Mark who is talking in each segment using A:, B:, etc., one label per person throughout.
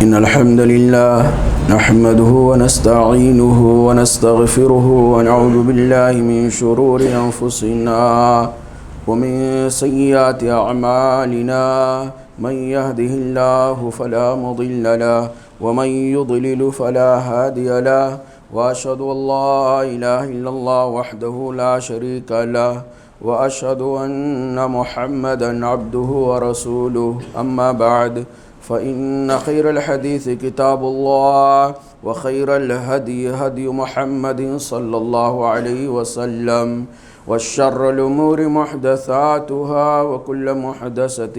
A: إن الحمد لله نحمده ونستعينه ونستغفره ونعوذ بالله من شرور أنفسنا ومن سيئات أعمالنا من يهده الله فلا مضل له ومن يضلل فلا هادي له وأشهد أن لا إله إلا الله وحده لا شريك له وأشهد أن محمدا عبده ورسوله أما بعد فإن خير الحديث كتاب الله وخير الهدي هدي محمد صلى الله عليه وسلم والشر الأمور محدثاتها وكل محدثة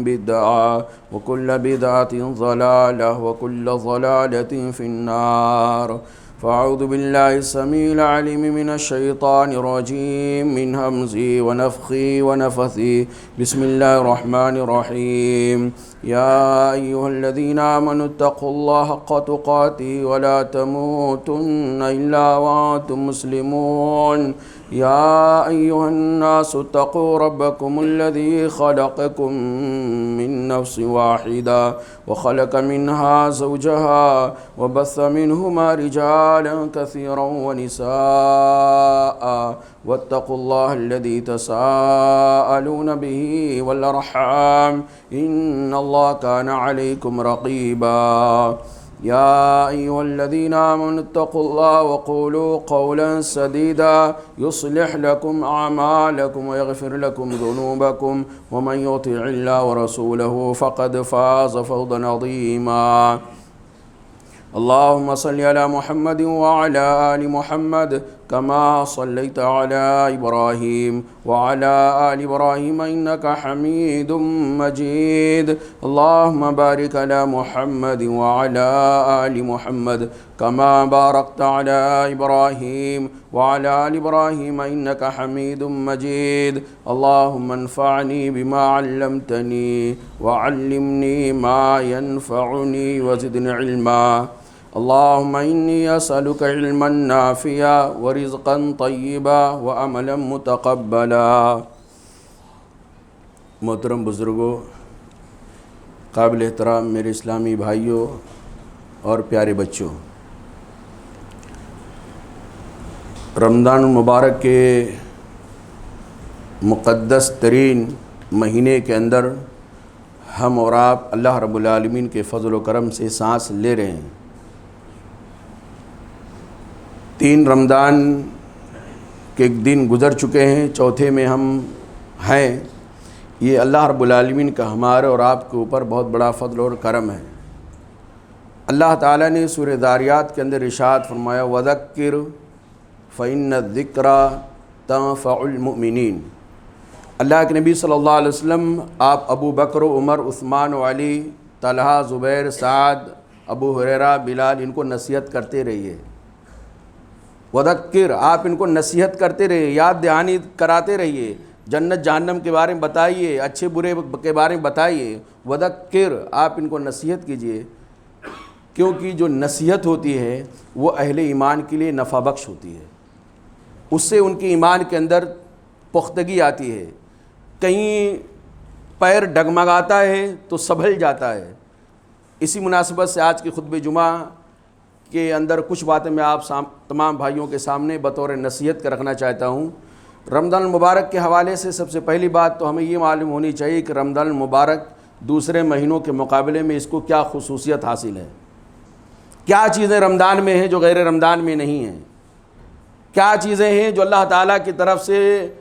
A: بدعة وكل بدعة ضلالة وكل ضلالة في النار فأعوذ بالله السميع العليم من الشيطان الرجيم من همزه ونفخه ونفثه بسم الله الرحمن الرحيم يا أيها الذين آمنوا اتقوا الله حق تقاته ولا تموتن إلا وأنتم مسلمون يا أيها الناس اتقوا ربكم الذي خلقكم من نفس واحدة وخلق منها زوجها وبث منهما رجالا كثيرا ونساء واتقوا الله الذي تساءلون به والأرحام إن الله كان عليكم رقيبا يا أيها الذين آمنوا اتقوا الله وقولوا قولا سديدا يصلح لكم أعمالكم ويغفر لكم ذنوبكم ومن يطع الله ورسوله فقد فاز فوزا عظيما اللهم صل على محمد وعلى آل محمد كما صليت على إبراهيم وعلى آل إبراهيم إنك حميد مجيد اللهم بارك على محمد وعلى آل محمد كما باركت على إبراهيم وعلى آل إبراهيم إنك حميد مجيد اللهم انفعني بما علمتني وعلمني ما ينفعني وزدني علما اللهم إني أسألك علما نافعا ورزقا طيبا وعملا متقبلا۔ محترم بزرگوں، قابل احترام میرے اسلامی بھائیوں اور پیارے بچوں، رمضان المبارک کے مقدس ترین مہینے کے اندر ہم اور آپ اللہ رب العالمین کے فضل و کرم سے سانس لے رہے ہیں۔ 3 رمضان کے دن گزر چکے ہیں، چوتھے میں ہم ہیں۔ یہ اللہ رب العالمین کا ہمارے اور آپ کے اوپر بہت بڑا فضل اور کرم ہے۔ اللہ تعالیٰ نے سورہ ذاریات کے اندر ارشاد فرمایا وَذَكِّرْ فَإِنَّ الذِّكْرَى تَنفَعُ الْمُؤْمِنِينَ۔ اللہ کے نبی صلی اللہ علیہ وسلم آپ ابو بکر عمر عثمان و علی، طلحہ، زبیر، سعد، ابو ہریرہ، بلال ان کو نصیحت کرتے رہیے۔ وذکر، آپ ان کو نصیحت کرتے رہیے، یاد دہانی کراتے رہیے، جنت جہنم کے بارے میں بتائیے، اچھے برے کے بارے میں بتائیے۔ وذکر، آپ ان کو نصیحت کیجیے، کیونکہ جو نصیحت ہوتی ہے وہ اہل ایمان کے لیے نفع بخش ہوتی ہے، اس سے ان کے ایمان کے اندر پختگی آتی ہے۔ کہیں پیر ڈگمگاتا ہے تو سنبھل جاتا ہے۔ اسی مناسبت سے آج کے خطبہ جمعہ کے اندر کچھ باتیں میں آپ تمام بھائیوں کے سامنے بطور نصیحت کا رکھنا چاہتا ہوں۔ رمضان المبارک کے حوالے سے سب سے پہلی بات تو ہمیں یہ معلوم ہونی چاہیے کہ رمضان المبارک دوسرے مہینوں کے مقابلے میں اس کو کیا خصوصیت حاصل ہے، کیا چیزیں رمضان میں ہیں جو غیر رمضان میں نہیں ہیں، کیا چیزیں ہیں جو اللہ تعالیٰ کی طرف سے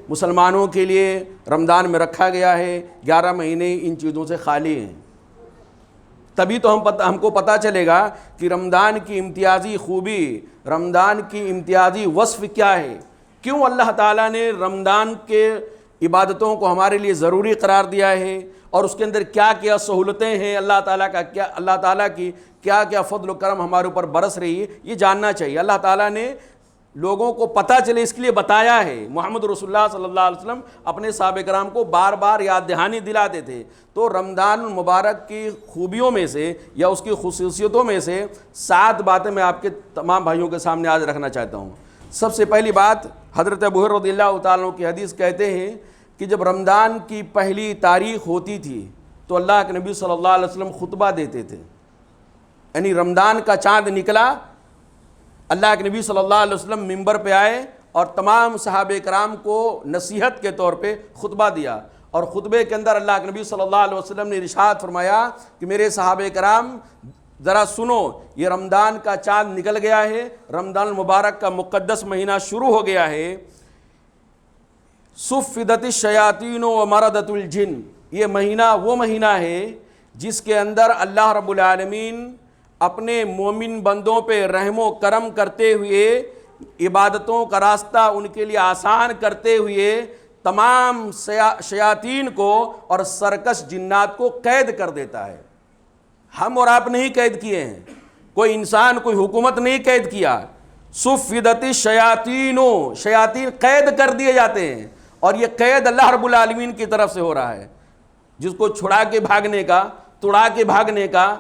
A: مسلمانوں کے لیے رمضان میں رکھا گیا ہے۔ 11 مہینے ان چیزوں سے خالی ہیں، تبھی تو ہم کو پتہ چلے گا کہ رمضان کی امتیازی خوبی، رمضان کی امتیازی وصف کیا ہے، کیوں اللہ تعالیٰ نے رمضان کے عبادتوں کو ہمارے لیے ضروری قرار دیا ہے، اور اس کے اندر کیا کیا سہولتیں ہیں، اللہ تعالیٰ کی کیا کیا فضل و کرم ہمارے اوپر برس رہی ہے، یہ جاننا چاہیے۔ اللہ تعالیٰ نے لوگوں کو پتہ چلے اس کے لیے بتایا ہے۔ محمد رسول اللہ صلی اللہ علیہ وسلم اپنے صحابہ کرام کو بار بار یاد دہانی دلاتے تھے۔ تو رمضان المبارک کی خوبیوں میں سے یا اس کی خصوصیتوں میں سے 7 باتیں میں آپ کے تمام بھائیوں کے سامنے آج رکھنا چاہتا ہوں۔ سب سے پہلی بات، حضرت ابو ہریرہ رضی اللہ تعالیٰ عنہ کی حدیث کہتے ہیں کہ جب رمضان کی پہلی تاریخ ہوتی تھی تو اللہ کے نبی صلی اللہ علیہ وسلم خطبہ دیتے تھے۔ یعنی رمضان کا چاند نکلا، اللہ کے نبی صلی اللہ علیہ وسلم منبر پہ آئے اور تمام صحابہ کرام کو نصیحت کے طور پہ خطبہ دیا، اور خطبے کے اندر اللہ کے نبی صلی اللہ علیہ وسلم نے ارشاد فرمایا کہ میرے صحابہ کرام ذرا سنو، یہ رمضان کا چاند نکل گیا ہے، رمضان المبارک کا مقدس مہینہ شروع ہو گیا ہے، صفدت الشیاطین و مردت الجن، یہ مہینہ وہ مہینہ ہے جس کے اندر اللہ رب العالمین اپنے مومن بندوں پہ رحم و کرم کرتے ہوئے، عبادتوں کا راستہ ان کے لیے آسان کرتے ہوئے تمام شیاطین کو اور سرکش جنات کو قید کر دیتا ہے۔ ہم اور آپ نہیں قید کیے ہیں، کوئی انسان، کوئی حکومت نہیں قید کیا۔ صفدت الشیاطین، شیاطین قید کر دیے جاتے ہیں، اور یہ قید اللہ رب العالمین کی طرف سے ہو رہا ہے، جس کو چھڑا کے بھاگنے کا، توڑا کے بھاگنے کا،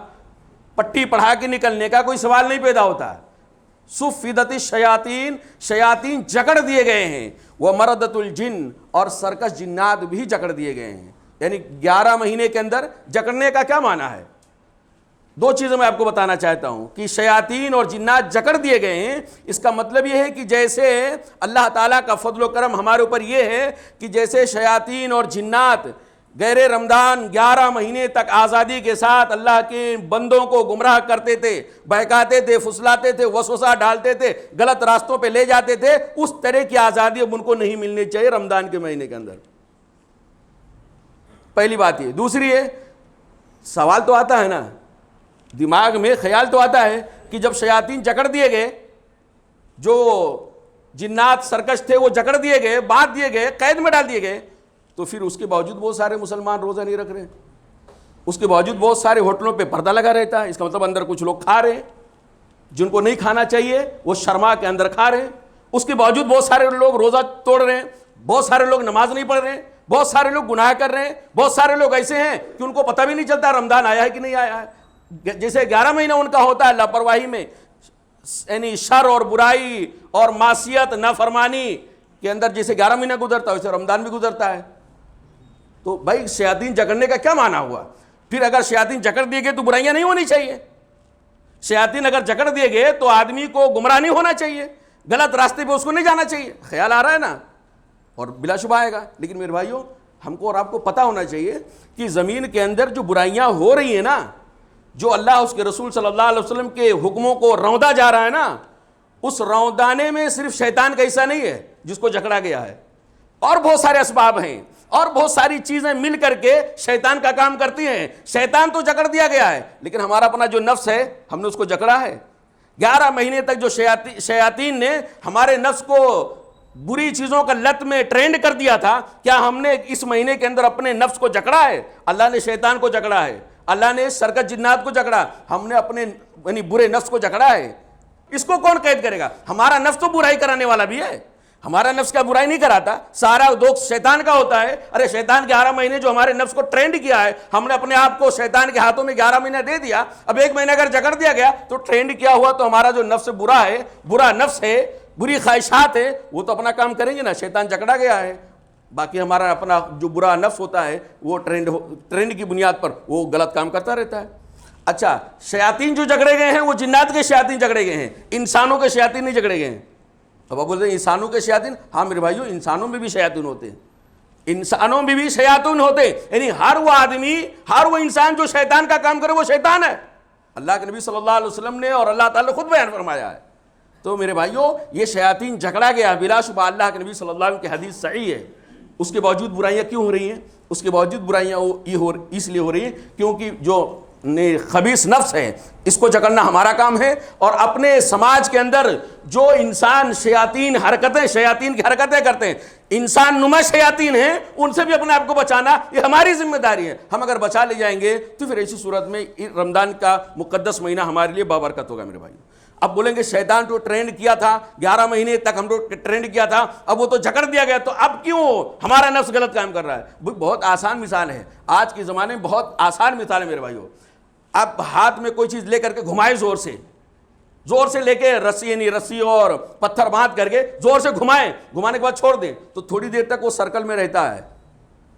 A: پٹی پڑھا کے نکلنے کا کوئی سوال نہیں پیدا ہوتا۔ صفدت الشیاطین، شیاطین جکڑ دیے گئے ہیں، وہ مردت الجن، اور سرکش جنات بھی جکڑ دیے گئے ہیں۔ یعنی 11 مہینے کے اندر جکڑنے کا کیا معنی ہے؟ دو چیزیں میں آپ کو بتانا چاہتا ہوں کہ شیاطین اور جنات جکڑ دیے گئے ہیں، اس کا مطلب یہ ہے کہ جیسے اللہ تعالیٰ کا فضل و کرم ہمارے اوپر یہ ہے کہ جیسے شیاطین اور جنات غیر رمضان 11 مہینے تک آزادی کے ساتھ اللہ کے بندوں کو گمراہ کرتے تھے، بہکاتے تھے، پھسلاتے تھے، وسوسہ ڈالتے تھے، غلط راستوں پہ لے جاتے تھے، اس طرح کی آزادی اب ان کو نہیں ملنی چاہیے رمضان کے مہینے کے اندر۔ پہلی بات یہ۔ دوسری ہے، سوال تو آتا ہے نا دماغ میں، خیال تو آتا ہے کہ جب شیاطین جکڑ دیے گئے، جو جنات سرکش تھے وہ جکڑ دیے گئے، باندھ دیے گئے، قید میں ڈال دیے گئے، تو پھر اس کے باوجود بہت سارے مسلمان روزہ نہیں رکھ رہے، اس کے باوجود بہت سارے ہوٹلوں پہ پردہ لگا رہتا ہے، اس کا مطلب اندر کچھ لوگ کھا رہے ہیں جن کو نہیں کھانا چاہیے، وہ شرما کے اندر کھا رہے ہیں، اس کے باوجود بہت سارے لوگ روزہ توڑ رہے ہیں، بہت سارے لوگ نماز نہیں پڑھ رہے ہیں، بہت سارے لوگ گناہ کر رہے ہیں، بہت سارے لوگ ایسے ہیں کہ ان کو پتہ بھی نہیں چلتا رمضان آیا ہے کہ نہیں آیا ہے، جیسے 11 مہینہ ان کا ہوتا ہے لاپرواہی میں، یعنی شر اور برائی اور معصیت نافرمانی کے اندر جیسے 11 مہینہ گزرتا ہے ویسے رمضان بھی گزرتا ہے۔ تو بھائی شیاطین جکڑنے کا کیا معنی ہوا؟ پھر اگر شیاطین جکڑ دیے گئے تو برائیاں نہیں ہونی چاہیے، شیاطین اگر جکڑ دیے گئے تو آدمی کو گمراہ نہیں ہونا چاہیے، غلط راستے پہ اس کو نہیں جانا چاہیے۔ خیال آ رہا ہے نا؟ اور بلا شبہ آئے گا، لیکن میرے بھائیوں ہم کو اور آپ کو پتہ ہونا چاہیے کہ زمین کے اندر جو برائیاں ہو رہی ہیں نا، جو اللہ اس کے رسول صلی اللہ علیہ وسلم کے حکموں کو روندا جا رہا ہے نا، اس روندانے میں صرف شیطان کا حصہ نہیں ہے جس کو جکڑا گیا ہے، اور بہت سارے اسباب ہیں اور بہت ساری چیزیں مل کر کے شیطان کا کام کرتی ہیں۔ شیطان تو جکڑ دیا گیا ہے، لیکن ہمارا اپنا جو نفس ہے ہم نے اس کو جکڑا ہے۔ 11 مہینے تک جو شیاطین نے ہمارے نفس کو بری چیزوں کا لت میں ٹرینڈ کر دیا تھا، کیا ہم نے اس مہینے کے اندر اپنے نفس کو جکڑا ہے؟ اللہ نے شیطان کو جکڑا ہے، اللہ نے سرکش جنات کو جکڑا، ہم نے اپنے یعنی برے نفس کو جکڑا ہے۔ اس کو کون قید کرے گا؟ ہمارا نفس تو برائی کرانے والا بھی ہے، ہمارا نفس کا برائی نہیں کراتا، سارا دوست شیطان کا ہوتا ہے۔ ارے شیطان 11 مہینے جو ہمارے نفس کو ٹرینڈ کیا ہے، ہم نے اپنے آپ کو شیطان کے ہاتھوں میں 11 مہینے دے دیا، اب 1 مہینہ اگر جکڑ دیا گیا تو ٹرینڈ کیا ہوا تو ہمارا جو نفس برا ہے، برا نفس ہے، بری خواہشات ہے، وہ تو اپنا کام کریں گے نا، شیطان جکڑا گیا ہے، باقی ہمارا اپنا جو برا نفس ہوتا ہے وہ ٹرینڈ کی بنیاد پر وہ غلط کام کرتا رہتا ہے۔ اچھا، شیاطین جو جکڑے گئے ہیں وہ جنات کے شیاطین جکڑے گئے ہیں، انسانوں کے شیاطین نہیں جکڑے گئے ہیں۔ اب آپ بولتے ہیں انسانوں کے شیاطین، ہاں میرے بھائیوں انسانوں میں بھی شیاطین ہوتے ہیں، انسانوں میں بھی شیاطین ہوتے ہیں، یعنی ہر وہ آدمی، ہر وہ انسان جو شیطان کا کام کرے وہ شیطان ہے، اللہ کے نبی صلی اللہ علیہ وسلم نے اور اللہ تعالیٰ نے خود بیان فرمایا ہے۔ تو میرے بھائیوں یہ شیاطین جکڑا گیا، بلا شبہ اللہ کے نبی صلی اللہ علیہ وسلم کی حدیث صحیح ہے۔ اس کے باوجود برائیاں کیوں ہو رہی ہیں؟ اس کے باوجود برائیاں اس لیے ہو رہی ہیں کیونکہ جو خبیث نفس ہے اس کو جکڑنا ہمارا کام ہے، اور اپنے سماج کے اندر جو انسان شیاطین کی حرکتیں کرتے ہیں، انسان نما شیاطین ہیں، ان سے بھی اپنے آپ کو بچانا یہ ہماری ذمہ داری ہے۔ ہم اگر بچا لے جائیں گے تو پھر ایسی صورت میں رمضان کا مقدس مہینہ ہمارے لیے بابرکت ہوگا۔ میرے بھائی اب بولیں گے شیطان تو ٹرینڈ کیا تھا 11 مہینے تک، ہم لوگ ٹرینڈ کیا تھا، اب وہ تو جکڑ دیا گیا تو اب کیوں ہمارا نفس غلط کام کر رہا ہے؟ بہت آسان مثال ہے، آج کے زمانے میں بہت آسان مثال ہے میرے بھائیوں۔ اب ہاتھ میں کوئی چیز لے کر کے گھمائے، زور سے لے کے رسی اور پتھر باندھ کر کے زور سے گھمانے کے بعد چھوڑ دیں تو تھوڑی دیر تک وہ سرکل میں رہتا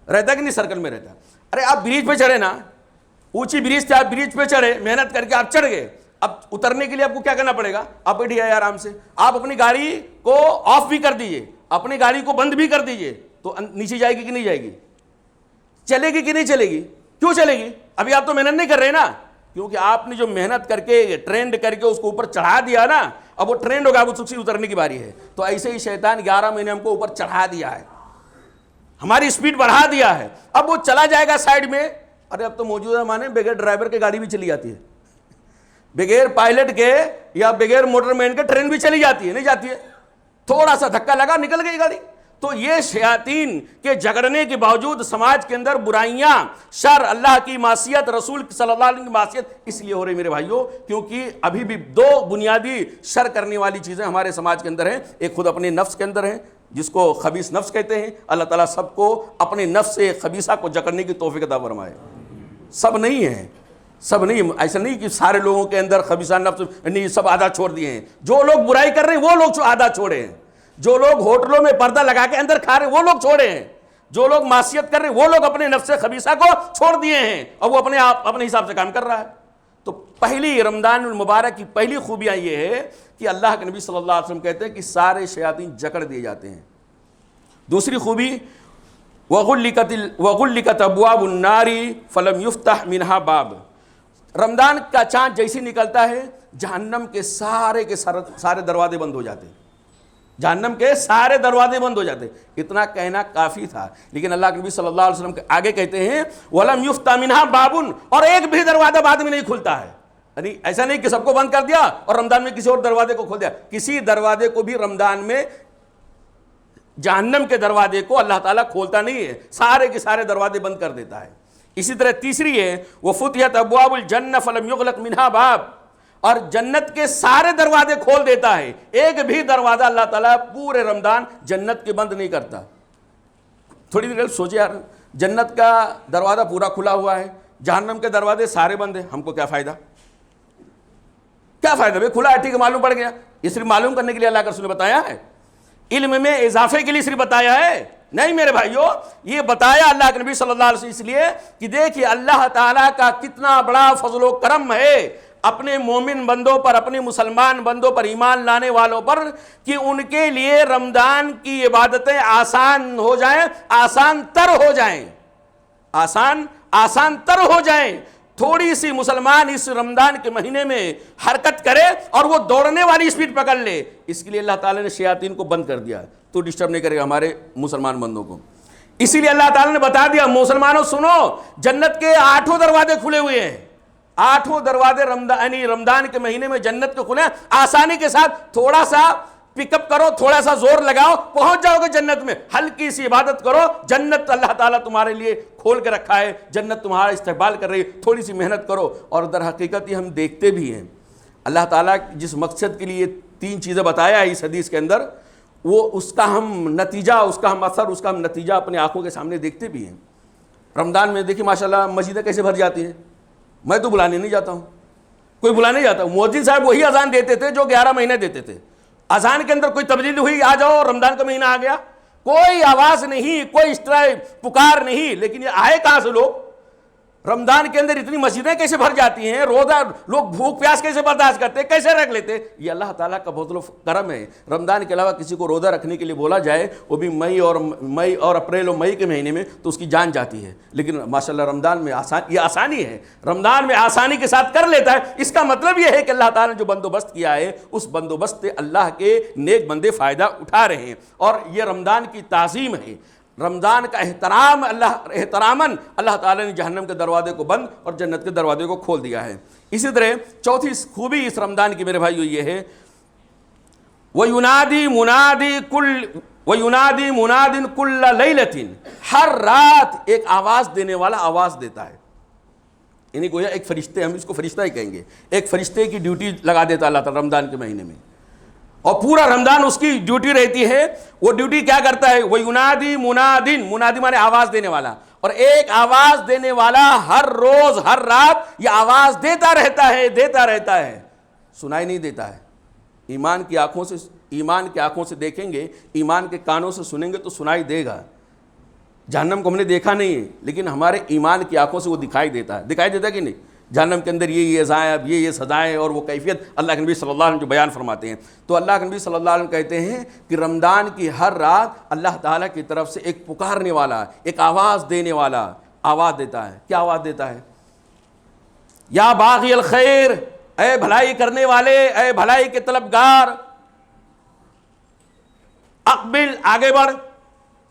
A: کہ نہیں؟ سرکل میں رہتا ہے۔ ارے آپ بریج پہ چڑھے نا، اونچی بریج تھے، آپ بریج پہ چڑھے، محنت کر کے آپ چڑھ گئے، اب اترنے کے لیے آپ کو کیا کرنا پڑے گا؟ آپ بیٹھیے آرام سے، آپ اپنی گاڑی کو آف بھی کر دیجئے، اپنی گاڑی کو بند بھی کر دیجئے، تو نیچے جائے گی کہ نہیں جائے گی؟ چلے گی کہ نہیں چلے گی؟ کیوں چلے گی؟ ابھی آپ تو محنت نہیں کر رہے نا، کیونکہ آپ نے جو محنت کر کے ٹرینڈ کر کے اس کو اوپر چڑھا دیا نا، اب وہ ٹرینڈ ہوگا، اب اس اترنے کی باری ہے۔ تو ایسے ہی شیطان 11 مہینے ہم کو اوپر چڑھا دیا ہے، ہماری سپیڈ بڑھا دیا ہے، اب وہ چلا جائے گا سائڈ میں۔ ارے اب تو موجودہ زمانے میں بغیر ڈرائیور کے گاڑی بھی چلی جاتی ہے، بغیر پائلٹ کے یا بغیر موٹر مین کے ٹرین بھی چلی جاتی ہے، نہیں جاتی ہے؟ تھوڑا سا دھکا لگا نکل گئی گاڑی۔ تو یہ شیاطین کے جھگڑنے کے باوجود سماج کے اندر برائیاں، شر، اللہ کی معصیت، رسول صلی اللہ علیہ وسلم کی معصیت اس لیے ہو رہی میرے بھائیوں، کیونکہ ابھی بھی 2 بنیادی شر کرنے والی چیزیں ہمارے سماج کے اندر ہیں۔ ایک خود اپنے نفس کے اندر ہے، جس کو خبیث نفس کہتے ہیں۔ اللہ تعالیٰ سب کو اپنے نفس سے خبیثہ کو جکڑنے کی توفیق عطا فرمائے۔ سب نہیں ہے، سب نہیں، ایسا نہیں کہ سارے لوگوں کے اندر خبیثہ نفس نہیں، سب آدھا چھوڑ دیے ہیں۔ جو لوگ برائی کر رہے ہیں وہ لوگ آدھا چھوڑے ہیں، جو لوگ ہوٹلوں میں پردہ لگا کے اندر کھا رہے ہیں وہ لوگ چھوڑے ہیں، جو لوگ معصیت کر رہے ہیں وہ لوگ اپنے نفس خبیثہ کو چھوڑ دیے ہیں، اور وہ اپنے حساب سے کام کر رہا ہے۔ تو پہلی رمضان المبارک کی پہلی خوبیاں یہ ہے کہ اللہ کے نبی صلی اللہ علیہ وسلم کہتے ہیں کہ سارے شیاطین جکڑ دیے جاتے ہیں۔ دوسری خوبی وغلقت ابواب النار فلم یفتح منها باب، رمضان کا چاند جیسے نکلتا ہے جہنم کے سارے دروازے بند ہو جاتے ہیں، جہنم کے سارے دروازے بند ہو جاتے ہیں۔ اتنا کہنا کافی تھا، لیکن اللہ کے نبی صلی اللہ علیہ وسلم کے آگے کہتے ہیں وَلَمْ يُفْتَحْ مِنْهَا بَابٌ، اور ایک بھی دروازہ بعد میں نہیں کھلتا ہے۔ یعنی ایسا نہیں کہ سب کو بند کر دیا اور رمضان میں کسی اور دروازے کو کھول دیا، کسی دروازے کو بھی رمضان میں جہنم کے دروازے کو اللہ تعالیٰ کھولتا نہیں ہے، سارے کے سارے دروازے بند کر دیتا ہے۔ اسی طرح تیسری ہے وَفُتِحَتْ أَبْوَابُ الْجَنَّةِ فَلَمْ يُغْلَقْ مِنْهَا بَابٌ، اور جنت کے سارے دروازے کھول دیتا ہے، ایک بھی دروازہ اللہ تعالیٰ پورے رمضان جنت کے بند نہیں کرتا۔ تھوڑی دیر سوچے یار، جنت کا دروازہ پورا کھلا ہوا ہے، جہنم کے دروازے سارے بند ہیں، ہم کو کیا فائدہ؟ کیا فائدہ بھائی؟ کھلا ہے ٹھیک ہے، معلوم پڑ گیا، یہ صرف معلوم کرنے کے لیے اللہ کا رسول نے بتایا ہے، علم میں اضافے کے لیے صرف بتایا ہے؟ نہیں میرے بھائیوں، یہ بتایا اللہ کے نبی صلی اللہ علیہ وسلم اس لیے کہ دیکھیے اللہ تعالیٰ کا کتنا بڑا فضل و کرم ہے اپنے مومن بندوں پر، اپنے مسلمان بندوں پر، ایمان لانے والوں پر، کہ ان کے لیے رمضان کی عبادتیں آسان ہو جائیں، آسان تر ہو جائیں، آسان تر ہو جائیں۔ تھوڑی سی مسلمان اس رمضان کے مہینے میں حرکت کرے اور وہ دوڑنے والی سپیڈ پکڑ لے، اس کے لیے اللہ تعالیٰ نے شیاطین کو بند کر دیا، تو ڈسٹرب نہیں کرے گا ہمارے مسلمان بندوں کو۔ اسی لیے اللہ تعالیٰ نے بتا دیا مسلمانوں سنو، جنت کے 8 دروازے کھلے ہوئے ہیں، 8 دروازے رمضان کے مہینے میں جنت کے کھلے ہیں، آسانی کے ساتھ تھوڑا سا پک اپ کرو، تھوڑا سا زور لگاؤ، پہنچ جاؤ گے جنت میں۔ ہلکی سی عبادت کرو، جنت اللہ تعالیٰ تمہارے لیے کھول کے رکھا ہے، جنت تمہارا استقبال کر رہی ہے، تھوڑی سی محنت کرو۔ اور در حقیقت یہ ہم دیکھتے بھی ہیں، اللہ تعالیٰ جس مقصد کے لیے 3 چیزیں بتایا ہے اس حدیث کے اندر، وہ اس کا ہم نتیجہ، اس کا ہم اثر، اس کا ہم نتیجہ اپنے آنکھوں کے سامنے دیکھتے بھی ہیں۔ رمضان میں دیکھیں ماشاءاللہ مسجدیں کیسے بھر جاتی ہیں، میں تو بلانے نہیں جاتا ہوں، کوئی بلانے نہیں جاتا ہوں، مؤذن صاحب وہی اذان دیتے تھے جو 11 مہینے دیتے تھے۔ اذان کے اندر کوئی تبدیلی ہوئی، آ جاؤ رمضان کا مہینہ آ گیا، کوئی آواز نہیں، کوئی اس طرح پکار نہیں، لیکن یہ آئے کہاں سے لوگ؟ رمضان کے اندر اتنی مسجدیں کیسے بھر جاتی ہیں، روزہ لوگ بھوک پیاس کیسے برداشت کرتے، کیسے رکھ لیتے؟ یہ اللہ تعالیٰ کا فضل و کرم ہے۔ رمضان کے علاوہ کسی کو روزہ رکھنے کے لیے بولا جائے، وہ بھی مئی اور اپریل اور مئی کے مہینے میں، تو اس کی جان جاتی ہے، لیکن ماشاءاللہ رمضان میں یہ آسانی ہے، رمضان میں آسانی کے ساتھ کر لیتا ہے۔ اس کا مطلب یہ ہے کہ اللہ تعالیٰ نے جو بندوبست کیا ہے، اس بندوبست سے اللہ کے نیک بندے فائدہ اٹھا رہے ہیں، اور یہ رمضان کی تعظیم ہے، رمضان کا احتراماً اللہ تعالیٰ نے جہنم کے دروازے کو بند اور جنت کے دروازے کو کھول دیا ہے۔ اسی طرح چوتھی خوبی اس رمضان کی میرے بھائیو یہ ہے وَيُنَادِي مُنَادٍ كُلَّ لَيْلَةٍ، ہر رات ایک آواز دینے والا آواز دیتا ہے، یعنی گویا ایک فرشتے، ہم اس کو فرشتہ ہی کہیں گے، ایک فرشتے کی ڈیوٹی لگا دیتا اللہ تعالیٰ رمضان کے مہینے میں، اور پورا رمضان اس کی ڈیوٹی رہتی ہے۔ وہ ڈیوٹی کیا کرتا ہے؟ وَيُنَادِي مُنَادٍ، منادی مانے آواز دینے والا، اور ایک آواز دینے والا ہر روز ہر رات یہ آواز دیتا رہتا ہے، سنائی نہیں دیتا ہے۔ ایمان کی آنکھوں سے دیکھیں گے، ایمان کے کانوں سے سنیں گے تو سنائی دے گا۔ جہنم کو ہم نے دیکھا نہیں ہے، لیکن ہمارے ایمان کی آنکھوں سے وہ دکھائی دیتا ہے کہ نہیں؟ جہنم کے اندر یہ عذاب، یہ سزائیں اور وہ کیفیت اللہ کے نبی صلی اللہ علیہ وسلم جو بیان فرماتے ہیں۔ تو اللہ کے نبی صلی اللہ علیہ وسلم کہتے ہیں کہ رمضان کی ہر رات اللہ تعالیٰ کی طرف سے ایک پکارنے والا، ایک آواز دینے والا آواز دیتا ہے۔ کیا آواز دیتا ہے؟ یا باغی الخیر، اے بھلائی کرنے والے، اے بھلائی کے طلبگار، اقبل، آگے بڑھ۔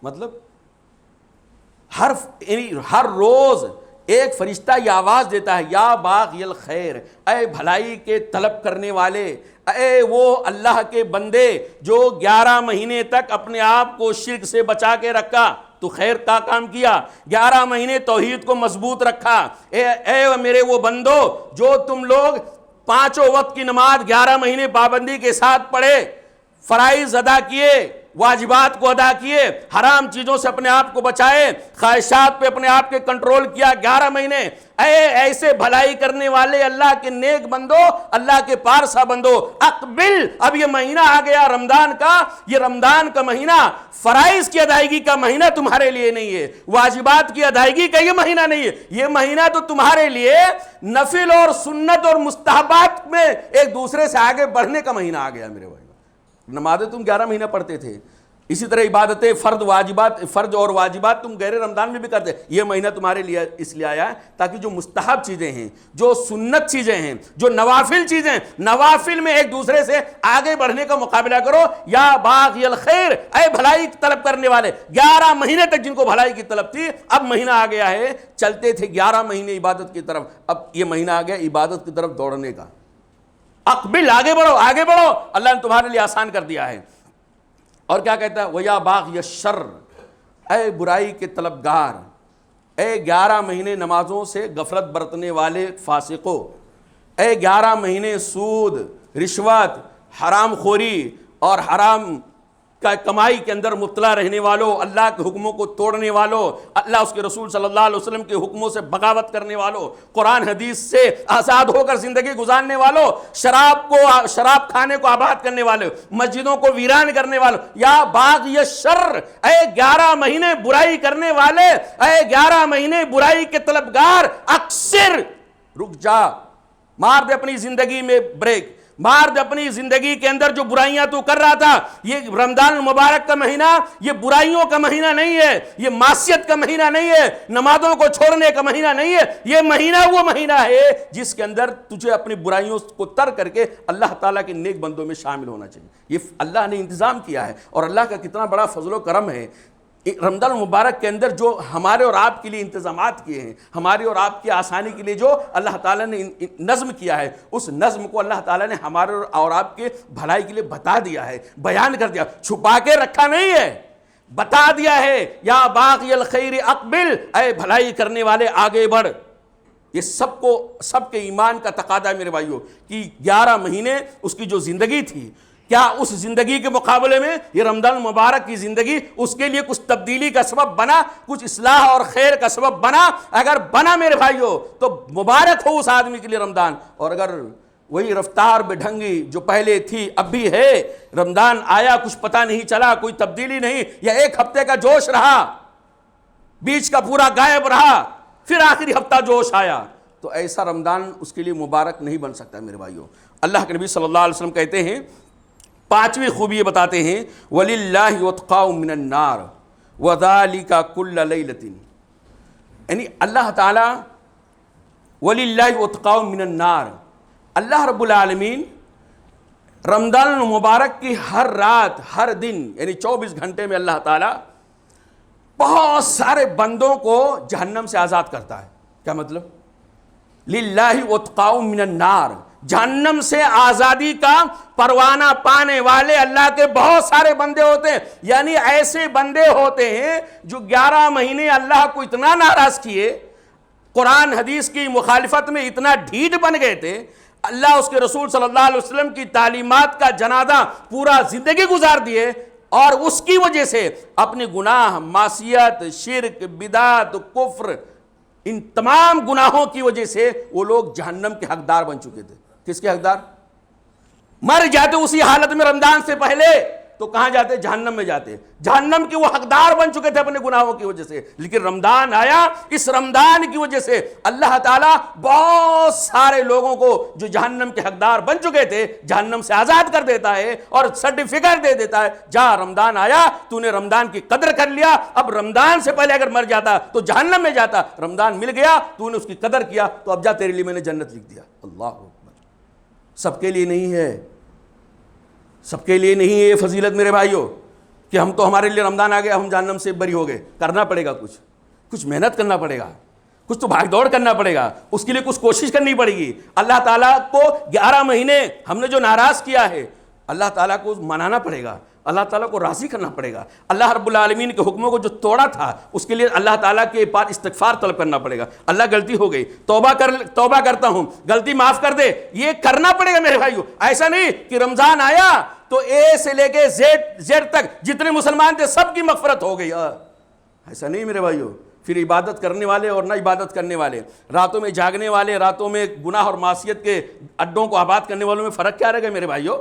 A: مطلب ہر روز ایک فرشتہ یہ آواز دیتا ہے، یا باغی الخیر، اے بھلائی کے طلب کرنے والے، اے وہ اللہ کے بندے جو 11 مہینے تک اپنے آپ کو شرک سے بچا کے رکھا، تو خیر کا کام کیا، 11 مہینے توحید کو مضبوط رکھا، اے میرے وہ بندو جو تم لوگ 5 وقت کی نماز 11 مہینے پابندی کے ساتھ پڑھے، فرائض ادا کیے، واجبات کو ادا کیے، حرام چیزوں سے اپنے آپ کو بچائے، خواہشات پہ اپنے آپ کے کنٹرول کیا 11 مہینے، اے ایسے بھلائی کرنے والے اللہ کے نیک بندو، اللہ کے پارسا بندو، اقبل۔ اب یہ مہینہ آ گیا رمضان کا، یہ رمضان کا مہینہ فرائض کی ادائیگی کا مہینہ تمہارے لیے نہیں ہے، واجبات کی ادائیگی کا یہ مہینہ نہیں ہے، یہ مہینہ تو تمہارے لیے نفل اور سنت اور مستحبات میں ایک دوسرے سے آگے بڑھنے کا مہینہ آ گیا میرے بھائی۔ نمازیں تم 11 مہینہ پڑھتے تھے، اسی طرح عبادتیں فرض اور واجبات تم غیر رمضان میں بھی کرتے۔ یہ مہینہ تمہارے لیے اس لیے آیا ہے تاکہ جو مستحب چیزیں ہیں، جو سنت چیزیں ہیں، جو نوافل چیزیں ہیں، نوافل میں ایک دوسرے سے آگے بڑھنے کا مقابلہ کرو۔ یا باغی الخیر، اے بھلائی طلب کرنے والے، 11 مہینے تک جن کو بھلائی کی طلب تھی، اب مہینہ آ گیا ہے، چلتے تھے 11 مہینے عبادت کی طرف، اب یہ مہینہ آ گیا عبادت کی طرف دوڑنے کا۔ اقبل، آگے بڑھو، آگے بڑھو، اللہ نے تمہارے لیے آسان کر دیا ہے۔ اور کیا کہتا ہے؟ وَيَا بَاغِيَ الشَّرِّ، اے برائی کے طلبگار، اے 11 مہینے نمازوں سے غفلت برتنے والے فاسقوں، اے 11 مہینے سود، رشوت، حرام خوری اور حرام کا کمائی کے اندر مبتلا رہنے والوں، اللہ کے حکموں کو توڑنے والوں، اللہ اس کے رسول صلی اللہ علیہ وسلم کے حکموں سے بغاوت کرنے والوں، قرآن حدیث سے آزاد ہو کر زندگی گزارنے والوں، شراب کھانے کو آباد کرنے والوں، مسجدوں کو ویران کرنے والوں، یا باغی الشر، اے 11 مہینے برائی کرنے والے، اے 11 مہینے برائی کے طلبگار، اکثر رک جا، مار دے اپنی زندگی میں بریک، مار دے اپنی زندگی کے اندر جو برائیاں تو کر رہا تھا۔ یہ رمضان المبارک کا مہینہ یہ برائیوں کا مہینہ نہیں ہے، یہ معصیت کا مہینہ نہیں ہے، نمازوں کو چھوڑنے کا مہینہ نہیں ہے، یہ مہینہ وہ مہینہ ہے جس کے اندر تجھے اپنی برائیوں کو ترک کر کے اللہ تعالیٰ کے نیک بندوں میں شامل ہونا چاہیے۔ یہ اللہ نے انتظام کیا ہے، اور اللہ کا کتنا بڑا فضل و کرم ہے۔ رمضان المبارک کے اندر جو ہمارے اور آپ کے لیے انتظامات کیے ہیں، ہماری اور آپ کی آسانی کے لیے جو اللہ تعالیٰ نے نظم کیا ہے، اس نظم کو اللہ تعالیٰ نے ہمارے اور آپ کے بھلائی کے لیے بتا دیا ہے، بیان کر دیا، چھپا کے رکھا نہیں ہے، بتا دیا ہے۔ یا باغی الخیر اقبل، اے بھلائی کرنے والے آگے بڑھ۔ یہ سب کے ایمان کا تقاضا ہے میرے بھائیوں کہ 11 مہینے اس کی جو زندگی تھی، کیا اس زندگی کے مقابلے میں یہ رمضان المبارک کی زندگی اس کے لیے کچھ تبدیلی کا سبب بنا، کچھ اصلاح اور خیر کا سبب بنا؟ اگر بنا میرے بھائیوں تو مبارک ہو اس آدمی کے لیے رمضان، اور اگر وہی رفتار بے ڈھنگی جو پہلے تھی اب بھی ہے، رمضان آیا کچھ پتہ نہیں چلا، کوئی تبدیلی نہیں، یا ایک ہفتے کا جوش رہا، بیچ کا پورا غائب رہا، پھر آخری ہفتہ جوش آیا، تو ایسا رمضان اس کے لیے مبارک نہیں بن سکتا میرے بھائیوں۔ اللہ کے نبی صلی اللہ علیہ وسلم کہتے ہیں، 5ویں خوبی یہ بتاتے ہیں، وَلِلَّهِ وَاتْقَاءٌ مِّنَ النَّارِ وَذَلِكَ كُلَّ لَيْلَةٍ، یعنی اللہ تعالیٰ وَلِلَّهِ وَاتْقَاءٌ مِّنَ النَّارِ، اللہ رب العالمین رمضان المبارک کی ہر رات، ہر دن، یعنی 24 گھنٹے میں اللہ تعالیٰ بہت سارے بندوں کو جہنم سے آزاد کرتا ہے۔ کیا مطلب؟ لِلَّهِ وَاتْقَاءٌ مِّنَ النَّارِ، جہنم سے آزادی کا پروانہ پانے والے اللہ کے بہت سارے بندے ہوتے ہیں، یعنی ایسے بندے ہوتے ہیں جو 11 مہینے اللہ کو اتنا ناراض کیے، قرآن حدیث کی مخالفت میں اتنا ڈھیٹ بن گئے تھے، اللہ اس کے رسول صلی اللہ علیہ وسلم کی تعلیمات کا جنازہ پورا زندگی گزار دیے، اور اس کی وجہ سے اپنے گناہ، معصیت، شرک، بدعت، کفر، ان تمام گناہوں کی وجہ سے وہ لوگ جہنم کے حقدار بن چکے تھے۔ کس کے حقدار؟ مر جاتے اسی حالت میں رمضان سے پہلے، تو کہاں جاتے؟ جہنم میں جاتے. جہنم کے وہ حقدار بن چکے تھے اپنے گناہوں کی وجہ سے. لیکن رمضان آیا, اس رمضان کی وجہ سے اللہ تعالیٰ بہت سارے لوگوں کو جو جہنم کے حقدار بن چکے تھے جہنم سے آزاد کر دیتا ہے اور سرٹیفکیٹ دے دیتا ہے, جا رمضان آیا, تو نے رمضان کی قدر کر لیا, اب رمضان سے پہلے اگر مر جاتا تو جہنم میں جاتا, رمضان مل گیا, تو نے اس کی قدر کیا, تو اب جا تیرے لیے میں نے جنت لکھ دیا. اللہ اکبر. سب کے لیے نہیں ہے, سب کے لیے نہیں ہے یہ فضیلت میرے بھائیوں کہ ہم تو ہمارے لیے رمضان آ گیا ہم جہنم سے بری ہو گئے. کرنا پڑے گا, کچھ محنت کرنا پڑے گا, کچھ تو بھاگ دوڑ کرنا پڑے گا, اس کے لیے کچھ کوشش کرنی پڑے گی. اللہ تعالیٰ کو 11 مہینے ہم نے جو ناراض کیا ہے اللہ تعالیٰ کو منانا پڑے گا, اللہ تعالیٰ کو راضی کرنا پڑے گا. اللہ رب العالمین کے حکموں کو جو توڑا تھا اس کے لیے اللہ تعالیٰ کے پاس استغفار طلب کرنا پڑے گا. اللہ غلطی ہو گئی, توبہ کرتا ہوں, غلطی معاف کر دے, یہ کرنا پڑے گا میرے بھائیو. ایسا نہیں کہ رمضان آیا تو اے سے لے کے زیڈ تک جتنے مسلمان تھے سب کی مغفرت ہو گئی. ایسا نہیں میرے بھائیو. پھر عبادت کرنے والے اور نہ عبادت کرنے والے, راتوں میں جاگنے والے, راتوں میں گناہ اور معصیت کے اڈوں کو آباد کرنے والوں میں فرق کیا رہے گا میرے بھائیو؟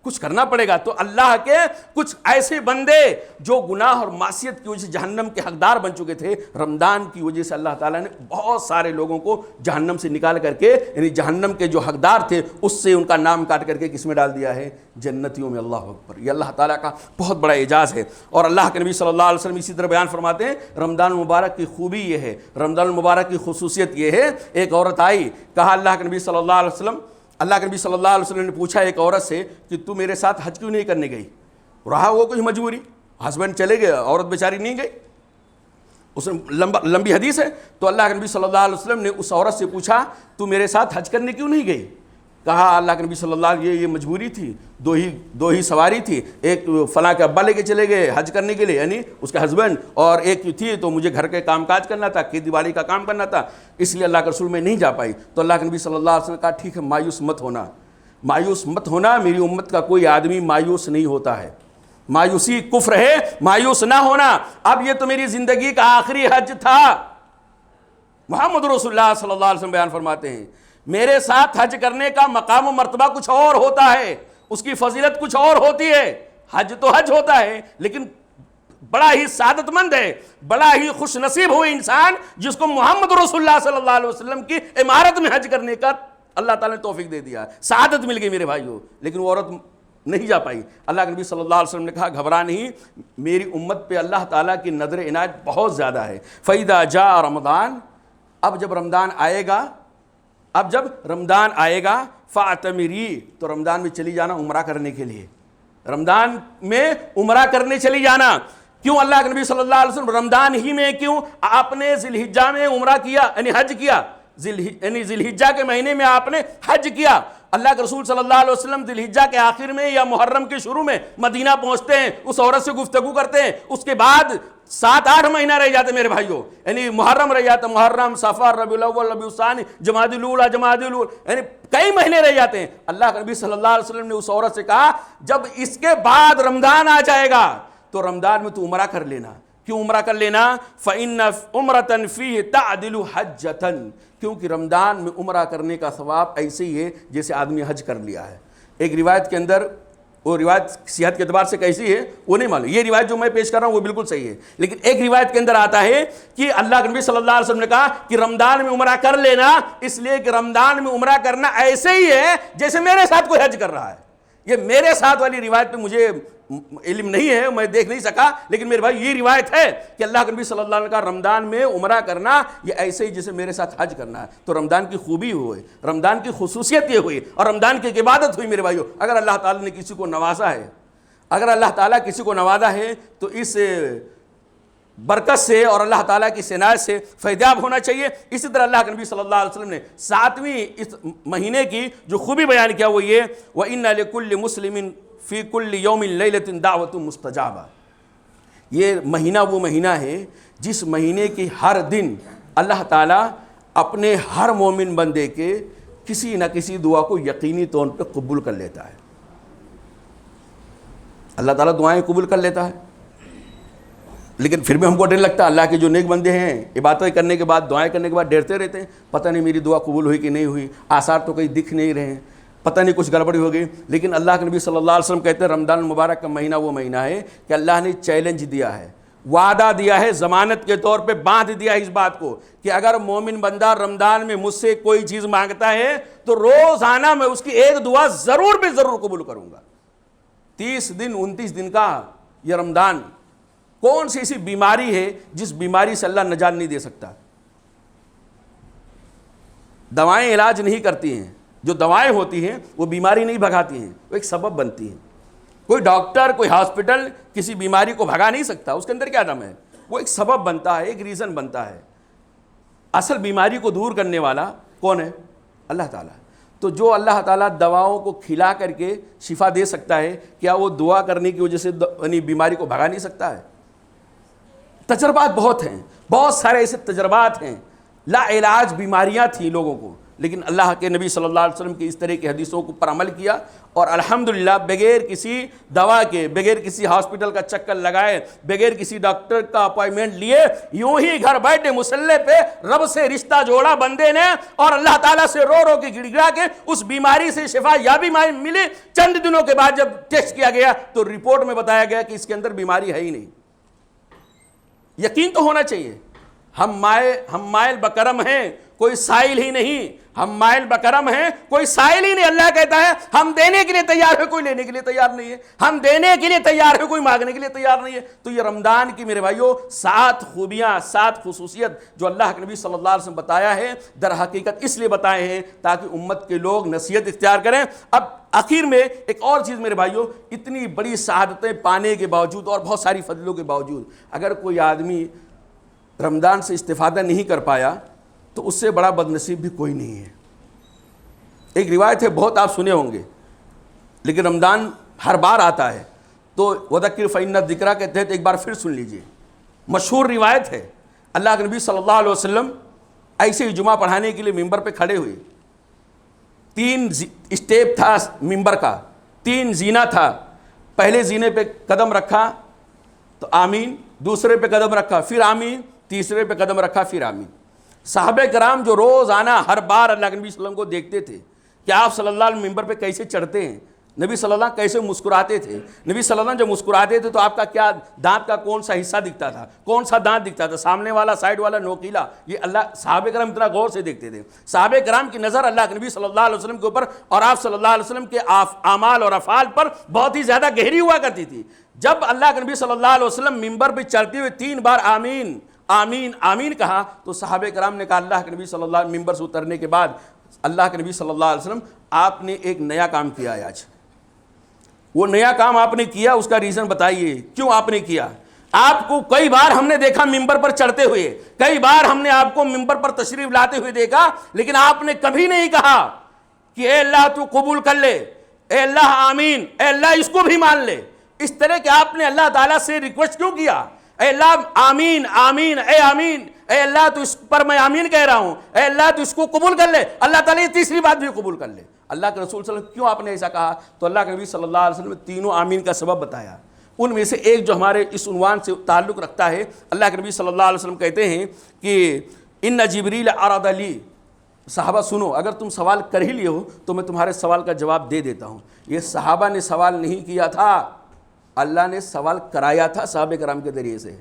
A: کچھ کرنا پڑے گا. تو اللہ کے کچھ ایسے بندے جو گناہ اور معصیت کی وجہ سے جہنم کے حقدار بن چکے تھے, رمضان کی وجہ سے اللہ تعالیٰ نے بہت سارے لوگوں کو جہنم سے نکال کر کے, یعنی جہنم کے جو حقدار تھے اس سے ان کا نام کاٹ کر کے کس میں ڈال دیا ہے؟ جنتیوں میں. اللہ اکبر. یہ اللہ تعالیٰ کا بہت بڑا اعجاز ہے. اور اللہ کے نبی صلی اللہ علیہ وسلم اسی طرح بیان فرماتے ہیں رمضان المبارک کی خوبی یہ ہے, رمضان المبارک کی خصوصیت یہ ہے. ایک عورت آئی, کہا اللہ کے نبی صلی اللہ علیہ وسلم, اللہ کے نبی صلی اللہ علیہ وسلم نے پوچھا ایک عورت سے کہ تو میرے ساتھ حج کیوں نہیں کرنے گئی؟ رہا وہ کچھ مجبوری, ہسبینڈ چلے گئے, عورت بیچاری نہیں گئی. اس میں لمبی حدیث ہے. تو اللہ کے نبی صلی اللہ علیہ وسلم نے اس عورت سے پوچھا تو میرے ساتھ حج کرنے کیوں نہیں گئی؟ کہا اللہ کے نبی صلی اللہ علیہ وسلم یہ مجبوری تھی, دو ہی سواری تھی, ایک فلاں کے ابا لے کے چلے گئے حج کرنے کے لیے یعنی اس کے ہسبینڈ, اور ایک تھی تو مجھے گھر کے کام کاج کرنا تھا, کھیتی باڑی کا کام کرنا تھا, اس لیے اللہ کے رسول میں نہیں جا پائی. تو اللہ کے نبی صلی اللہ علیہ وسلم نے کہا ٹھیک ہے, مایوس مت ہونا, مایوس مت ہونا, میری امت کا کوئی آدمی مایوس نہیں ہوتا ہے, مایوسی کفر ہے, مایوس نہ ہونا. اب یہ تو میری زندگی کا آخری حج تھا. محمد رسول اللہ صلی اللہ علیہ وسلم بیان فرماتے ہیں میرے ساتھ حج کرنے کا مقام و مرتبہ کچھ اور ہوتا ہے, اس کی فضیلت کچھ اور ہوتی ہے. حج تو حج ہوتا ہے لیکن بڑا ہی سعادت مند ہے, بڑا ہی خوش نصیب ہوئے انسان جس کو محمد رسول اللہ صلی اللہ علیہ وسلم کی عمارت میں حج کرنے کا اللہ تعالیٰ نے توفیق دے دیا, سعادت مل گئی میرے بھائیوں. لیکن وہ عورت نہیں جا پائی. اللہ کے نبی صلی اللہ علیہ وسلم نے کہا گھبرا نہیں, میری امت پہ اللہ تعالیٰ کی نظر عنایت بہت زیادہ ہے. فَإِذَا جَاءَ رمضان, اب جب رمضان آئے گا فَاعْتَمِرِي, تو رمضان میں چلی جانا عمرہ کرنے کے لیے, رمضان میں عمرہ کرنے چلی جانا. کیوں اللہ کے نبی صلی اللہ علیہ وسلم رمضان ہی میں کیوں؟ آپ نے ذی الحجہ میں عمرہ کیا یعنی حج کیا, یعنی ذی الحجہ کے مہینے میں آپ نے حج کیا. اللہ کے رسول صلی اللہ علیہ وسلم ذی الحجہ کے آخر میں یا محرم کے شروع میں مدینہ پہنچتے ہیں, اس عورت سے گفتگو کرتے ہیں, اس کے بعد 7-8 مہینہ رہ جاتے میرے بھائیوں, یعنی محرم رہ جاتا, محرم, صفر, ربیع الاول, ربیع الثانی, جمادی الاولی, یعنی کئی مہینے رہ جاتے ہیں. اللہ کے نبی صلی اللہ علیہ وسلم نے اس عورت سے کہا جب اس کے بعد رمضان آ جائے گا تو رمضان میں تو عمرہ کر لینا. کیوں عمرہ کر لینا؟ فَإِنَّ عُمْرَةً فِيهِ تَعْدِلُ حَجَّةً, کیونکہ رمضان میں عمرہ کرنے کا ثواب ایسے ہی ہے جیسے آدمی حج کر لیا ہے. ایک روایت کے اندر, وہ روایت صحت کے اعتبار سے کیسی ہے وہ نہیں معلوم, یہ روایت جو میں پیش کر رہا ہوں وہ بالکل صحیح ہے, لیکن ایک روایت کے اندر آتا ہے کہ اللہ کے نبی صلی اللہ علیہ وسلم نے کہا کہ رمضان میں عمرہ کر لینا, اس لیے کہ رمضان میں عمرہ کرنا ایسے ہی ہے جیسے میرے ساتھ کوئی حج کر رہا ہے. یہ میرے ساتھ والی روایت پہ مجھے علم نہیں ہے, میں دیکھ نہیں سکا, لیکن میرے بھائی یہ روایت ہے کہ اللہ کے نبی صلی اللہ علیہ وسلم کا رمضان میں عمرہ کرنا یہ ایسے ہی جیسے میرے ساتھ حج کرنا ہے. تو رمضان کی خوبی ہوئی, رمضان کی خصوصیت یہ ہوئی, اور رمضان کی ایک عبادت ہوئی میرے بھائیو. اگر اللہ تعالیٰ نے کسی کو نوازا ہے, اگر اللہ تعالیٰ کسی کو نوازا ہے تو اس برکت سے اور اللہ تعالیٰ کی عنایت سے فیضیاب ہونا چاہیے. اسی طرح اللہ کے نبی صلی اللہ علیہ وسلم نے 7ویں اس مہینے کی جو خوبی بیان کیا وہ یہ, وَإِنَّ لِكُلِّ مُسْلِمٍ فِي كُلِّ يَوْمٍ لَيْلَةٍ دَعْوَةٌ مُسْتَجَابَةٌ. یہ مہینہ وہ مہینہ ہے جس مہینے کی ہر دن اللہ تعالیٰ اپنے ہر مومن بندے کے کسی نہ کسی دعا کو یقینی طور پہ قبول کر لیتا ہے. اللہ تعالیٰ دعائیں قبول کر لیتا ہے, لیکن پھر بھی ہم کو ڈر لگتا ہے. اللہ کے جو نیک بندے ہیں عبادتیں کرنے کے بعد, دعائیں کرنے کے بعد ڈرتے رہتے ہیں, پتہ نہیں میری دعا قبول ہوئی کہ نہیں ہوئی, آثار تو کہیں دکھ نہیں رہے ہیں. پتہ نہیں کچھ گڑبڑی ہو گئی. لیکن اللہ کے نبی صلی اللہ علیہ وسلم کہتے ہیں رمضان المبارک کا مہینہ وہ مہینہ ہے کہ اللہ نے چیلنج دیا ہے, وعدہ دیا ہے, ضمانت کے طور پہ باندھ دیا ہے اس بات کو کہ اگر مومن بندہ رمضان میں مجھ سے کوئی چیز مانگتا ہے تو روزانہ میں اس کی ایک دعا ضرور بھی ضرور قبول کروں گا. 30 دن 29 دن کا یہ رمضان, کون سی ایسی بیماری ہے جس بیماری سے اللہ نجات نہیں دے سکتا؟ دوائیں علاج نہیں کرتی ہیں, جو دوائیں ہوتی ہیں وہ بیماری نہیں بھگاتی ہیں, وہ ایک سبب بنتی ہیں. کوئی ڈاکٹر, کوئی ہاسپٹل کسی بیماری کو بھگا نہیں سکتا, اس کے اندر کیا دم ہے, وہ ایک سبب بنتا ہے, ایک ریزن بنتا ہے. اصل بیماری کو دور کرنے والا کون ہے؟ اللہ تعالیٰ. تو جو اللہ تعالیٰ دواؤں کو کھلا کر کے شفا دے سکتا ہے, کیا وہ دعا کرنے کی وجہ سے یعنی بیماری کو بھگا نہیں سکتا ہے؟ تجربات بہت ہیں, بہت سارے ایسے تجربات ہیں, لا علاج بیماریاں تھیں لوگوں کو, لیکن اللہ کے نبی صلی اللہ علیہ وسلم کی اس طرح کی حدیثوں کو پر عمل کیا اور الحمدللہ بغیر کسی دوا کے, بغیر کسی ہاسپٹل کا چکر لگائے, بغیر کسی ڈاکٹر کا اپائنٹمنٹ لیے یوں ہی گھر بیٹھے مصلی پہ رب سے رشتہ جوڑا بندے نے اور اللہ تعالیٰ سے رو رو کے گڑ گڑا کے اس بیماری سے شفا یابی ملی. چند دنوں کے بعد جب ٹیسٹ کیا گیا تو رپورٹ میں بتایا گیا کہ اس کے اندر بیماری ہے ہی نہیں. یقین تو ہونا چاہیے. ہم مائل بکرم ہیں, کوئی سائل ہی نہیں. ہم مائل بکرم ہیں, کوئی سائل ہی نہیں. اللہ کہتا ہے ہم دینے کے لیے تیار ہے, کوئی لینے کے لیے تیار نہیں ہے. ہم دینے کے لیے تیار ہے, کوئی مانگنے کے لیے تیار نہیں ہے. تو یہ رمضان کی میرے بھائیوں 7 خوبیاں, 7 خصوصیت جو اللہ کے نبی صلی اللہ علیہ وسلم بتایا ہے, در حقیقت اس لیے بتائے ہیں تاکہ امت کے لوگ نصیحت اختیار کریں. اب آخر میں ایک اور چیز میرے بھائیوں, اتنی بڑی سعادتیں پانے کے باوجود اور بہت ساری فضلوں کے باوجود اگر کوئی آدمی رمضان سے استفادہ نہیں کر پایا تو اس سے بڑا بد نصیب بھی کوئی نہیں ہے. ایک روایت ہے, بہت آپ سنے ہوں گے, لیکن رمضان ہر بار آتا ہے تو وذکر فإن الذکریٰ کے تحت ایک بار پھر سن لیجئے. مشہور روایت ہے, اللہ کے نبی صلی اللہ علیہ وسلم ایسے ہی جمعہ پڑھانے کے لیے ممبر پہ کھڑے ہوئے. 3 اسٹیپ تھا ممبر کا, 3 زینہ تھا. پہلے زینے پہ قدم رکھا تو آمین, دوسرے پہ قدم رکھا پھر آمین, تیسرے پہ قدم رکھا پھر آمین. صحابہ کرام جو روزانہ ہر بار اللہ کے نبی صلی اللہ علیہ وسلم کو دیکھتے تھے کہ آپ صلی اللہ علیہ وسلم ممبر پہ کیسے چڑھتے ہیں, نبی صلی اللہ علیہ وسلم کیسے مسکراتے تھے. نبی صلی اللہ علیہ وسلم جب مسکراتے تھے تو آپ کا کیا دانت کا کون سا حصہ دکھتا تھا, کون سا دانت دکھتا تھا, سامنے والا, سائیڈ والا, نوکیلا, یہ اللہ صحابہ کرام اتنا غور سے دیکھتے تھے. صحابہ کرام کی نظر اللہ کے نبی صلی اللہ علیہ وسلم کے اوپر اور آپ صلی اللہ علیہ وسلم کے اعمال اور افعال پر بہت ہی زیادہ گہری ہوا کرتی تھی. جب اللہ کے نبی صلی اللہ علیہ وسلم ممبر پہ چڑھتے ہوئے 3 بار آمین آمین آمین کہا تو صحابہ کرام نے کہا اللہ کے نبی صلی اللہ علیہ وسلم ممبر سے اترنے کے بعد اللہ کے نبی صلی اللہ علیہ وسلم آپ نے ایک نیا کام کیا ہے آج. وہ نیا کام آپ نے کیا, اس کا ریزن بتائیے کیوں آپ نے کیا. آپ کو کئی بار ہم نے دیکھا ممبر پر چڑھتے ہوئے, کئی بار ہم نے آپ کو ممبر پر تشریف لاتے ہوئے دیکھا, لیکن آپ نے کبھی نہیں کہا کہ اے اللہ تو قبول کر لے, اے اللہ آمین, اے اللہ اس کو بھی مان لے. اس طرح کہ آپ نے اللہ تعالیٰ سے ریکویسٹ کیوں کیا, اے اللہ آمین آمین, اے آمین, اے اللہ تو اس پر میں آمین کہہ رہا ہوں, اے اللہ تو اس کو قبول کر لے, اللہ تعالیٰ یہ تیسری بات بھی قبول کر لے. اللہ کے رسول صلی اللہ علیہ وسلم کیوں آپ نے ایسا کہا, تو اللہ کے نبی صلی اللہ علیہ وسلم نے تینوں آمین کا سبب بتایا. ان میں سے ایک جو ہمارے اس عنوان سے تعلق رکھتا ہے, اللہ کے نبی صلی اللہ علیہ وسلم کہتے ہیں کہ ان جبریل عرض لی, صحابہ سنو, اگر تم سوال کر ہی لیے ہو تو میں تمہارے سوال کا جواب دے دیتا ہوں. یہ صحابہ نے سوال نہیں کیا تھا, اللہ نے سوال کرایا تھا صحابہ کرام کے ذریعے سے,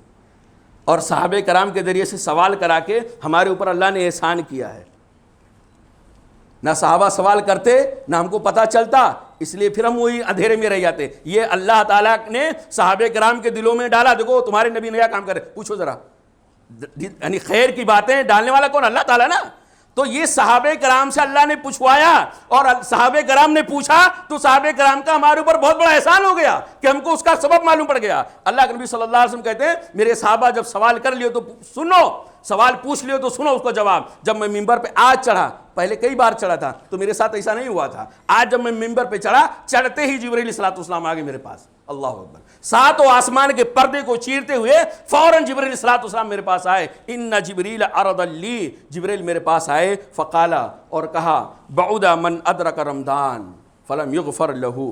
A: اور صحابہ کرام کے ذریعے سے سوال کرا کے ہمارے اوپر اللہ نے احسان کیا ہے. نہ صحابہ سوال کرتے نہ ہم کو پتہ چلتا, اس لیے پھر ہم وہی اندھیرے میں رہ جاتے. یہ اللہ تعالیٰ نے صحابہ کرام کے دلوں میں ڈالا, دیکھو تمہارے نبی نیا کام کرے, پوچھو ذرا, یعنی خیر کی باتیں ڈالنے والا کون, اللہ تعالیٰ نا. تو یہ صحابہ کرام سے اللہ نے پوچھوایا اور صحابہ کرام نے پوچھا تو صحابہ کرام کا ہمارے اوپر بہت بڑا احسان ہو گیا کہ ہم کو اس کا سبب معلوم پڑ گیا. اللہ کے نبی صلی اللہ علیہ وسلم کہتے ہیں میرے صحابہ جب سوال کر لیو تو سنو, سوال پوچھ لیو تو سنو اس کا جواب. جب میں ممبر پہ آج چڑھا, پہلے کئی بار چڑھا تھا تو میرے ساتھ ایسا نہیں ہوا تھا, آج جب میں ممبر پہ چڑھا, چڑھتے ہی جبرائیل علیہ السلام آ گئے میرے پاس. اللہ اکبر, 7 آسمان کے پردے کو چیرتے ہوئے فوراً جبرائیل علیہ السلام میرے پاس آئے. ان جبریل عرض لی, جبرائیل میرے پاس آئے, فقالا, اور کہا بعد من ادرک رمضان فلم یغفر لہ.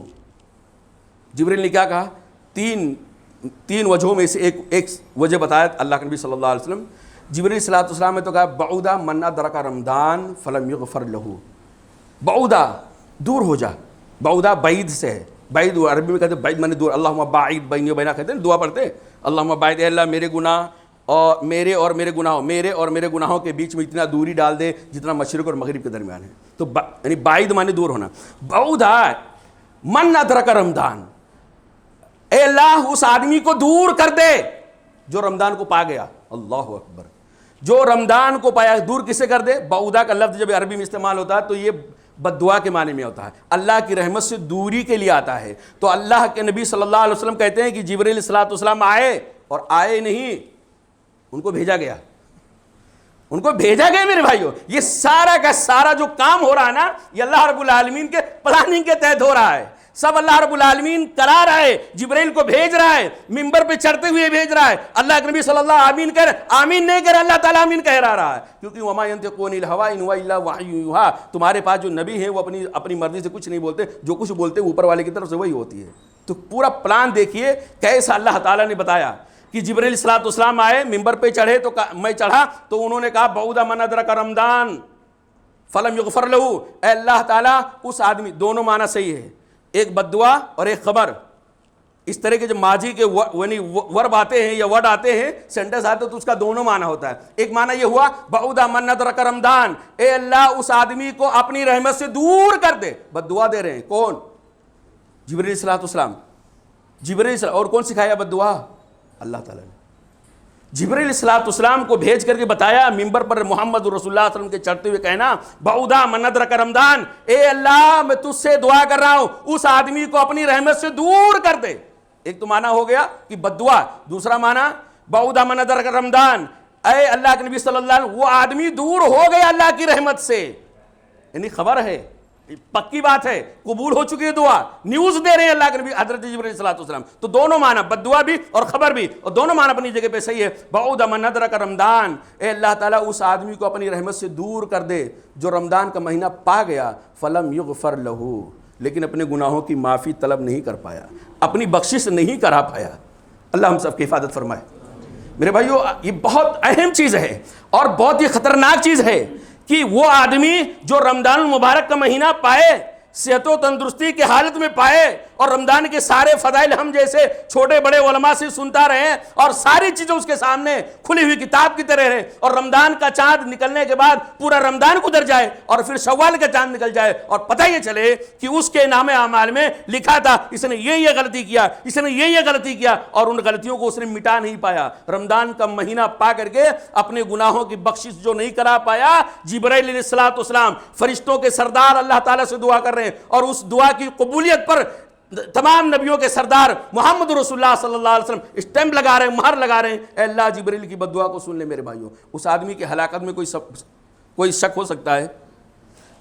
A: جبرائیل نے کیا کہا, تین وجہوں میں سے ایک وجہ بتایا اللہ کے نبی صلی اللہ علیہ وسلم. جبرائیل صلی اللہ علیہ وسلم نے تو کہا بعد من ادرک رمضان فلم یغفر لہ. بعد دور ہو جا. بعودہ بعید سے ہے. بعید عربی میں کہتے ہیں بعید مانے دور. اللہم باعد بینی و بینا کہتے ہیں دعا پڑھتے ہیں. اللہم باعد، اے اللہ میرے گناہ اور میرے گناہوں کے بیچ میں اتنا دوری ڈال دے جتنا مشرق اور مغرب کے درمیان ہے. تو یعنی بعید مانے دور ہونا. بعودہ من ادرک رمضان، اے اللہ اس آدمی کو دور کر دے جو رمضان کو پا گیا. اللہ اکبر. جو رمضان کو پایا دور کسے کر دے؟ بعودہ کا لفظ جب عربی میں استعمال ہوتا ہے تو یہ بد دعا کے معنی میں ہوتا ہے، اللہ کی رحمت سے دوری کے لیے آتا ہے. تو اللہ کے نبی صلی اللہ علیہ وسلم کہتے ہیں کہ جبرائیل علیہ السلام آئے، اور آئے نہیں، ان کو بھیجا گیا. ان کو بھیجا گیا میرے بھائیوں. یہ سارا کا سارا جو کام ہو رہا ہے نا، یہ اللہ رب العالمین کے پلاننگ کے تحت ہو رہا ہے. سب اللہ رب العالمین کرا رہا ہے. جبرائیل کو بھیج رہا ہے، ممبر پہ چڑھتے ہوئے بھیج رہا ہے. اللہ کے نبی صلی اللہ آمین کہہ رہے، آمین نہیں کہہ رہے، اللہ تعالیٰ آمین کہہ رہا ہے. کیونکہ وما ينطق عن الهوى ان هو الا وحی یوحى. تمہارے پاس جو نبی ہیں وہ اپنی مرضی سے کچھ نہیں بولتے، جو کچھ بولتے اوپر والے کی طرف سے وہی ہوتی ہے. تو پورا پلان دیکھیے کیسا اللہ تعالیٰ نے بتایا کہ جبرائیل علیہ السلام آئے، ممبر پہ چڑھے تو میں چڑھا تو انہوں نے کہا بعودہ من ادرک رمضان فلم یغفر له. اے اللہ تعالیٰ اس آدمی، دونوں معنی صحیح ہے، ایک بد دعا اور ایک خبر. اس طرح کے جو ماضی کے ورب آتے ہیں یا ورڈ آتے ہیں، سینٹنس آتے ہیں، تو اس کا دونوں معنی ہوتا ہے. ایک معنی یہ ہوا بعودہ من ادرک رمضان، اے اللہ اس آدمی کو اپنی رحمت سے دور کر دے. بد دعا دے رہے ہیں کون؟ جبرائیل علیہ السلام. جبرائیل اور کون سکھایا بد دعا؟ اللہ تعالیٰ نے. جبرائیل علیہ السلام کو بھیج کر کے بتایا، ممبر پر محمد رسول اللہ صلی اللہ علیہ وسلم کے چڑھتے ہوئے کہنا بعودہ من ادرک رمضان، اے اللہ میں تجھ سے دعا کر رہا ہوں اس آدمی کو اپنی رحمت سے دور کر دے. ایک تو معنی ہو گیا کہ بد دعا، دوسرا معنی بعودہ من ادرک رمضان، اے اللہ کے نبی صلی اللہ علیہ وسلم وہ آدمی دور ہو گیا اللہ کی رحمت سے. یعنی خبر ہے، پکی بات ہے، قبول ہو چکی ہے دعا، نیوز دے رہے ہیں اللہ کے نبی حضرت جبرائیل علیہ السلام. تو دونوں معنی بد دعا بھی اور خبر بھی، اور دونوں معنی اپنی جگہ پہ صحیح ہے. بعودہ من ادرک رمضان، اے اللہ تعالیٰ اس آدمی کو اپنی رحمت سے دور کر دے جو رمضان کا مہینہ پا گیا. فلم یغفر لہ، لیکن اپنے گناہوں کی معافی طلب نہیں کر پایا، اپنی بخشش نہیں کرا پایا. اللہ ہم سب کی حفاظت فرمائے. میرے بھائیو یہ بہت اہم چیز ہے اور بہت ہی خطرناک چیز ہے کہ وہ آدمی جو رمضان المبارک کا مہینہ پائے، صحت و تندرستی کی حالت میں پائے، اور رمضان کے سارے فضائل ہم جیسے چھوٹے بڑے علماء سے سنتا رہے اور ساری چیزیں اس کے سامنے کھلی ہوئی کتاب کی طرح رہے، اور رمضان کا چاند نکلنے کے بعد پورا رمضان گزر جائے اور پھر شوال کا چاند نکل جائے اور پتہ یہ چلے کہ اس کے نام اعمال میں لکھا تھا اس نے یہ غلطی کیا، اس نے یہ غلطی کیا، اور ان غلطیوں کو اس نے مٹا نہیں پایا. رمضان کا مہینہ پا کر کے اپنے گناہوں کی بخشش جو نہیں کرا پایا، جبرائیل علیہ السلام فرشتوں کے سردار اللہ تعالیٰ سے دعا کر رہے ہیں، اور اس دعا کی قبولیت پر تمام نبیوں کے سردار محمد رسول اللہ صلی اللہ علیہ وسلم اسٹیمپ لگا رہے ہیں، مہر لگا رہے ہیں. اے اللہ جبرائیل کی بد دعا کو سن لے میرے بھائیوں. اس آدمی کی ہلاکت میں کوئی شک ہو سکتا ہے؟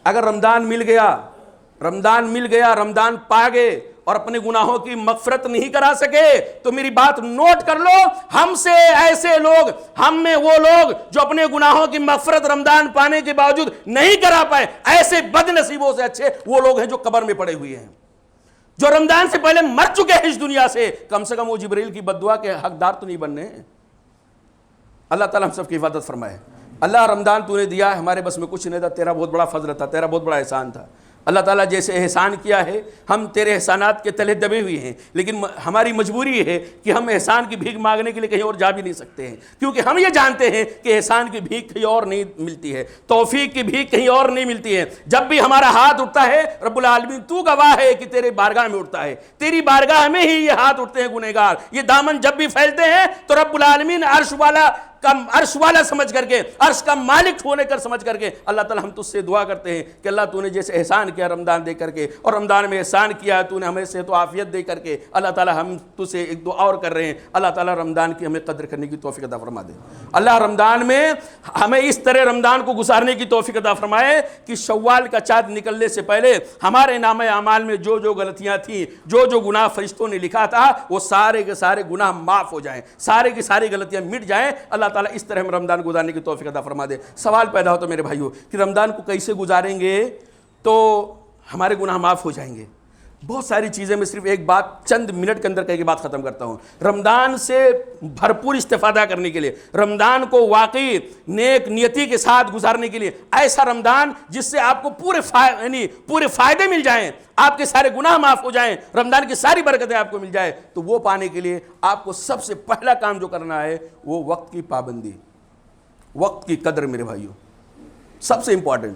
A: اگر رمضان مل گیا، رمضان پا گئے اور اپنے گناہوں کی مغفرت نہیں کرا سکے، تو میری بات نوٹ کر لو، ہم سے ایسے لوگ، ہم میں وہ لوگ جو اپنے گناہوں کی مغفرت رمضان پانے کے باوجود نہیں کرا پائے، ایسے بد نصیبوں سے اچھے وہ لوگ ہیں جو قبر میں پڑے ہوئے ہیں، جو رمضان سے پہلے مر چکے ہیں اس دنیا سے. کم سے کم وہ جبرائیل کی بد دعا کے حقدار تو نہیں بننے ہیں. اللہ تعالیٰ ہم سب کی حفاظت فرمائے. اللہ رمضان تو نے دیا، ہمارے بس میں کچھ نہیں تھا، تیرا بہت بڑا فضل تھا، تیرا بہت بڑا احسان تھا. اللہ تعالیٰ جیسے احسان کیا ہے، ہم تیرے احسانات کے تلے دبے ہوئے ہیں، لیکن ہماری مجبوری ہے کہ ہم احسان کی بھیک مانگنے کے لیے کہیں اور جا بھی نہیں سکتے ہیں، کیونکہ ہم یہ جانتے ہیں کہ احسان کی بھیک کہیں اور نہیں ملتی ہے، توفیق کی بھیک کہیں اور نہیں ملتی ہے. جب بھی ہمارا ہاتھ اٹھتا ہے، رب العالمین تو گواہ ہے کہ تیرے بارگاہ میں اٹھتا ہے، تیری بارگاہ میں ہی یہ ہاتھ اٹھتے ہیں گنہگار. یہ دامن جب بھی پھیلتے ہیں تو رب العالمین عرش والا سمجھ کر کے، عرش کا مالک ہونے کر سمجھ کر کے اللہ تعالیٰ ہم تجھ سے دعا کرتے ہیں کہ اللہ تو نے جیسے احسان کیا رمضان دے کر کے، اور رمضان میں احسان کیا تو نے ہمیں صحت و عافیت دے کر کے، اللہ تعالیٰ ہم تجھ سے ایک دعا اور کر رہے ہیں، اللہ تعالیٰ رمضان کی ہمیں قدر کرنے کی توفیق عطا فرما دے. اللہ رمضان میں ہمیں اس طرح رمضان کو گزارنے کی توفیق عطا فرمائے کہ شوال کا چاند نکلنے سے پہلے ہمارے نام اعمال میں جو غلطیاں تھیں، جو گناہ فرشتوں نے لکھا تھا، وہ سارے کے سارے گناہ معاف ہو جائیں، سارے کی ساری غلطیاں مٹ جائیں. اللہ تعالیٰ اس طرح ہم رمضان گزارنے کی توفیق عطا فرما دے. سوال پیدا ہوتا میرے بھائیوں کہ رمضان کو کیسے گزاریں گے تو ہمارے گناہ معاف ہو جائیں گے؟ بہت ساری چیزیں، میں صرف ایک بات چند منٹ کے اندر کہہ کے بات ختم کرتا ہوں. رمضان سے بھرپور استفادہ کرنے کے لیے، رمضان کو واقعی نیک نیتی کے ساتھ گزارنے کے لیے، ایسا رمضان جس سے آپ کو پورے فائدے مل جائیں، آپ کے سارے گناہ معاف ہو جائیں، رمضان کی ساری برکتیں آپ کو مل جائیں، تو وہ پانے کے لیے آپ کو سب سے پہلا کام جو کرنا ہے وہ وقت کی پابندی، وقت کی قدر. میرے بھائیوں، سب سے امپورٹنٹ،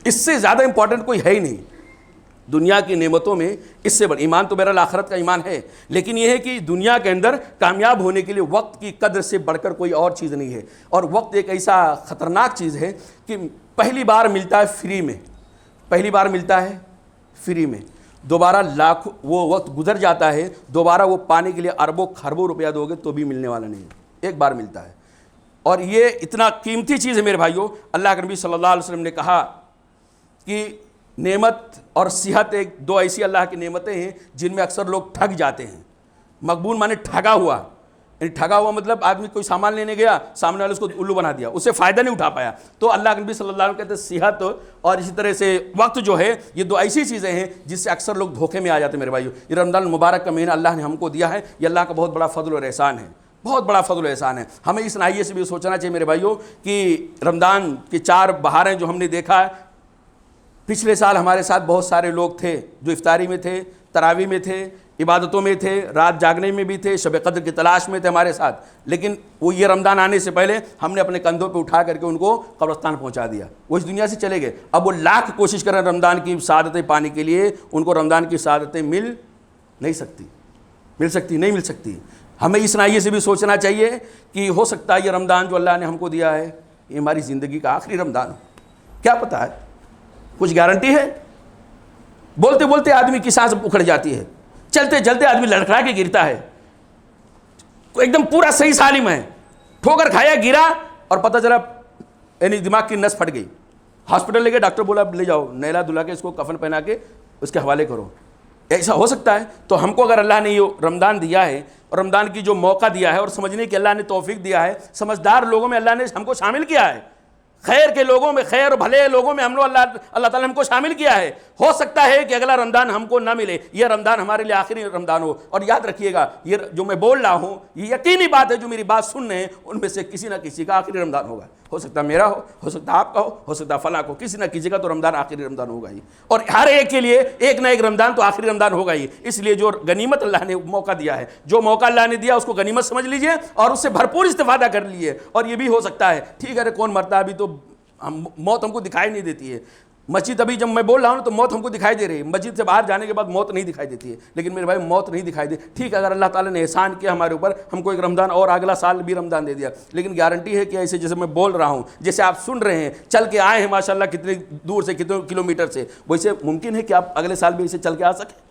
A: اس سے زیادہ امپورٹنٹ کوئی ہے ہی نہیں دنیا کی نعمتوں میں. اس سے بڑھ ایمان تو بہرحال آخرت کا ایمان ہے، لیکن یہ ہے کہ دنیا کے اندر کامیاب ہونے کے لیے وقت کی قدر سے بڑھ کر کوئی اور چیز نہیں ہے. اور وقت ایک ایسا خطرناک چیز ہے کہ پہلی بار ملتا ہے فری میں، پہلی بار ملتا ہے فری میں، دوبارہ لاکھ وہ وقت گزر جاتا ہے، دوبارہ وہ پانے کے لیے اربوں خربوں روپیہ دو گے تو بھی ملنے والا نہیں ہے. ایک بار ملتا ہے، اور یہ اتنا قیمتی چیز ہے میرے بھائیوں. اللہ کے نبی صلی اللہ علیہ وسلم نے کہا کہ نعمت اور صحت دو ایسی اللہ کی نعمتیں ہیں جن میں اکثر لوگ ٹھگ جاتے ہیں. مغبون مانے ٹھگا ہوا، یعنی ٹھگا ہوا مطلب آدمی کوئی سامان لینے گیا، سامنے والے اس کو الو بنا دیا، اسے فائدہ نہیں اٹھا پایا. تو اللہ کے نبی صلی اللہ علیہ وسلم کہتے ہیں صحت اور اسی طرح سے وقت جو ہے، یہ دو ایسی چیزیں ہیں جس سے اکثر لوگ دھوکے میں آ جاتے ہیں. میرے بھائیو، یہ رمضان المبارک کا مہینہ اللہ نے ہم کو دیا ہے، یہ اللہ کا بہت بڑا فضل اور احسان ہے، بہت بڑا فضل و احسان ہے. ہمیں اس ناحیے سے بھی سوچنا چاہیے میرے بھائیوں کہ رمضان کی 4 بہاریں جو ہم نے دیکھا ہے، پچھلے سال ہمارے ساتھ بہت سارے لوگ تھے جو افطاری میں تھے، تراویح میں تھے، عبادتوں میں تھے، رات جاگنے میں بھی تھے، شب قدر کی تلاش میں تھے ہمارے ساتھ. لیکن وہ یہ رمضان آنے سے پہلے ہم نے اپنے کندھوں پہ اٹھا کر کے ان کو قبرستان پہنچا دیا، وہ اس دنیا سے چلے گئے. اب وہ لاکھ کوشش کریں رمضان کی سعادتیں پانے کے لیے، ان کو رمضان کی سعادتیں مل نہیں سکتی. ہمیں اس ناحیے سے بھی سوچنا چاہیے کہ ہو سکتا ہے یہ رمضان جو اللہ نے ہم کو دیا ہے یہ ہماری زندگی کا آخری رمضان ہو. کیا پتہ ہے، کچھ گارنٹی ہے؟ بولتے بولتے آدمی کی سانس اکھڑ جاتی ہے، چلتے چلتے آدمی لڑکھڑا کے گرتا ہے، ایک دم پورا صحیح سالم ہے، ٹھوکر کھایا گرا اور پتہ چلا یعنی دماغ کی نس پھٹ گئی. ہاسپٹل لے گئے، ڈاکٹر بولا لے جاؤ، نیلا دھلا کے اس کو کفن پہنا کے اس کے حوالے کرو. ایسا ہو سکتا ہے؟ تو ہم کو اگر اللہ نے یہ رمضان دیا ہے اور رمضان کی جو موقع دیا ہے اور سمجھنے کی اللہ نے توفیق دیا ہے، سمجھدار لوگوں میں اللہ نے ہم کو شامل کیا ہے، خیر کے لوگوں میں، خیر اور بھلے لوگوں میں ہم لوگ اللہ تعالیٰ نے ہم کو شامل کیا ہے. ہو سکتا ہے کہ اگلا رمضان ہم کو نہ ملے، یہ رمضان ہمارے لیے آخری رمضان ہو. اور یاد رکھیے گا، یہ جو میں بول رہا ہوں یہ یقینی بات ہے، جو میری بات سن رہے ہیں ان میں سے کسی نہ کسی کا آخری رمضان ہوگا. ہو سکتا ہے میرا ہو سکتا ہے آپ کا ہو سکتا ہے فلاں کو، کسی نہ کسی کا تو رمضان آخری رمضان ہوگا ہی. اور ہر ایک کے لیے ایک نہ ایک رمضان تو آخری رمضان ہوگا ہی. اس لیے جو غنیمت اللہ نے موقع دیا ہے، جو موقع اللہ نے دیا اس کو غنیمت سمجھ لیجئے اور اس سے بھرپور استفادہ کر لیجئے. اور یہ بھی ہو سکتا ہے، ٹھیک ہے کون مرتا ہے ابھی تو موت ہم کو دکھائی نہیں دیتی ہے. مسجد ابھی جب میں بول رہا ہوں تو موت ہم کو دکھائی دے رہی ہے، مسجد سے باہر جانے کے بعد موت نہیں دکھائی دیتی ہے. لیکن میرے بھائی موت نہیں دکھائی دے، ٹھیک ہے اگر اللہ تعالیٰ نے احسان کیا ہمارے اوپر، ہم کو ایک رمضان اور اگلا سال بھی رمضان دے دیا، لیکن گارنٹی ہے کہ ایسے جیسے میں بول رہا ہوں، جیسے آپ سن رہے ہیں، چل کے آئے ہیں ماشاءاللہ کتنے دور سے، کتنے کلومیٹر سے، ویسے ممکن ہے کہ آپ اگلے سال بھی اسے چل کے آ سکیں.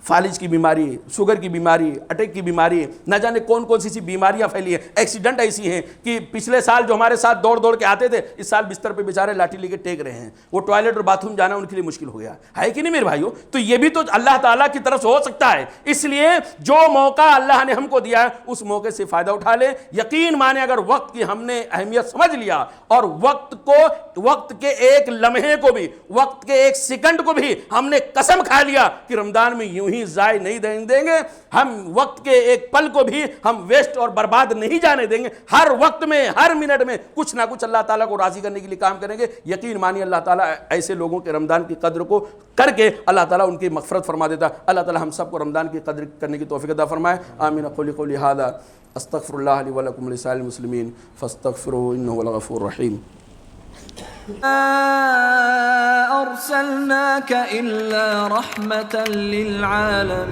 A: فالج کی بیماری، شوگر کی بیماری، اٹیک کی بیماری، نہ جانے کون کون سی بیماریاں پھیلی ہیں. ایکسیڈنٹ ایسی ہیں کہ پچھلے سال جو ہمارے ساتھ دوڑ کے آتے تھے، اس سال بستر پہ بیچارے لاٹھی لے کے ٹیک رہے ہیں. وہ ٹوائلٹ اور باتھ روم جانا ان کے لیے مشکل ہو گیا ہے کہ نہیں میرے بھائیوں؟ تو یہ بھی تو اللہ تعالیٰ کی طرف سے ہو سکتا ہے. اس لیے جو موقع اللہ نے ہم کو دیا ہے اس موقع سے فائدہ اٹھا لیں. یقین مانے اگر وقت کی ہم نے اہمیت سمجھ لیا اور وقت کے ایک لمحے کو بھی، وقت کے ایک سیکنڈ کو بھی ہم نے قسم کھا لیا کہ رمضان میں یوں ہی ضائع نہیں دیں گے، ہم وقت کے ایک پل کو بھی ہم ویسٹ اور برباد نہیں جانے دیں گے. ہر وقت میں، ہر منٹ میں کچھ نہ کچھ اللہ تعالیٰ کو راضی کرنے کے لیے کام کریں گے. یقین مانیے اللہ تعالیٰ ایسے لوگوں کے رمضان کی قدر کو کر کے اللہ تعالیٰ ان کی مغفرت فرما دیتا. اللہ تعالیٰ ہم سب کو رمضان کی قدر کرنے کی توفیق عطا فرمائے. آمین. قولی ھذا استغفر اللہ لی ولکم ولسائر المسلمین فاستغفروہ انہ هو الغفور الرحیم.
B: أرسلناك إلا رحمة للعالمين.